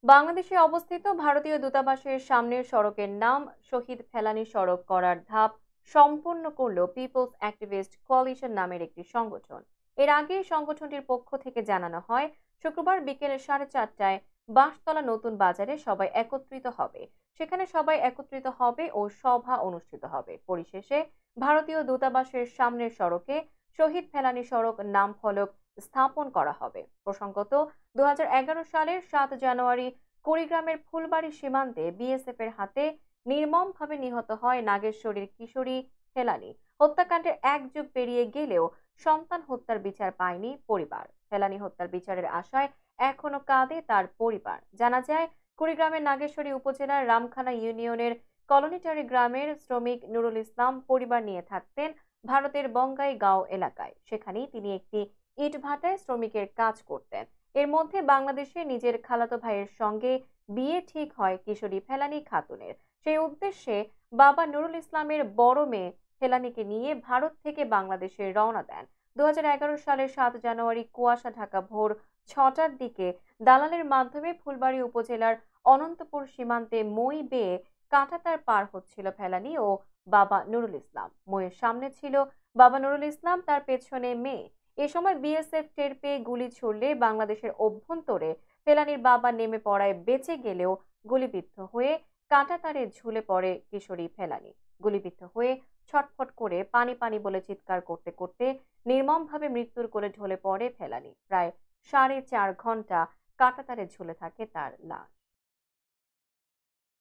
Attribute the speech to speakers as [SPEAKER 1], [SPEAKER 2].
[SPEAKER 1] বাংলাদেশে অবস্থিত ভারতীয় দূতাবাসের সামনের সড়কের নাম শহীদ ফেলানী সড়ক করার ধাপ সম্পন্ন করল পিপলস অ্যাক্টিভিস্ট কোয়ালিশন নামের একটি সংগঠন। এর আগে সংগঠনটির পক্ষ থেকে জানানো হয়, শুক্রবার বিকেল 4:30টায় বাঁশতলা নতুন বাজারে সবাই একত্রিত হবে। সেখানে সবাই একত্রিত হবে ও সভা অনুষ্ঠিত হবে। পরিশেষে ভারতীয় দূতাবাসের সামনের সড়কে শহীদ ফেলানী সড়ক নাম ফলক স্থাপন করা হবে। প্রসঙ্গত, 2011 সালের 7 জানুয়ারি কুড়িগ্রামের ফুলবাড়ী সীমান্তে বিএসএফ এর হাতে নির্মমভাবে নিহত হয় নাগেশ্বরীর কিশোরী ফেলানী। হত্যাকাণ্ডের 1 যুগ পেরিয়ে গেলেও সন্তান হত্যার বিচার পায়নি পরিবার। ফেলানী হত্যার বিচারের আশায় এখনো কাঁদে তার পরিবার। জানা যায়, কুড়িগ্রামের নাগেশ্বরী উপজেলার রামখানা ইউনিয়নের কলোনিটারি গ্রামের শ্রমিক নুরুল ইসলাম পরিবার নিয়ে থাকতেন ভারতের বঙ্গাইগাঁও এলাকায়। সেখানেই তিনি একটি ইটভাটায় শ্রমিকের কাজ করতেন। এর মধ্যে বাংলাদেশে নিজের খালাতো ভাইয়ের সঙ্গে বিয়ে ঠিক হয় কিশোরী ফেলানী খাতুনের। সেই উদ্দেশ্যে বাবা নুরুল ইসলামের বড় মেয়ে ফেলানীকে নিয়ে ভারত থেকে বাংলাদেশে রওনা দেন। 2011 সালের 7 জানুয়ারি কুয়াশা ঢাকা ভোর 6টার দিকে দালালের মাধ্যমে ফুলবাড়ী উপজেলার অনন্তপুর সীমান্তে মই বেয়ে কাঁটাতার পার হচ্ছিল ফেলানী ও বাবা নুরুল ইসলাম। মইয়ের সামনে ছিল বাবা নুরুল ইসলাম, তার পেছনে মেয়ে। এ সময় বিএসএফ টের পেয়ে গুলি ছুড়লে বাংলাদেশের অভ্যন্তরে ফেলানীর বাবা নেমে পড়ায় বেঁচে গেলেও গুলিবিদ্ধ হয়ে কাঁটাতারে ঝুলে পড়ে কিশোরী ফেলানী। গুলিবিদ্ধ হয়ে ছটফট করে পানি পানি বলে চিৎকার করতে করতে নির্মমভাবে মৃত্যুর কোলে ঢলে পড়ে ফেলানী। প্রায় 4.5 ঘন্টা কাঁটাতারে ঝুলে থাকে তার লাশ।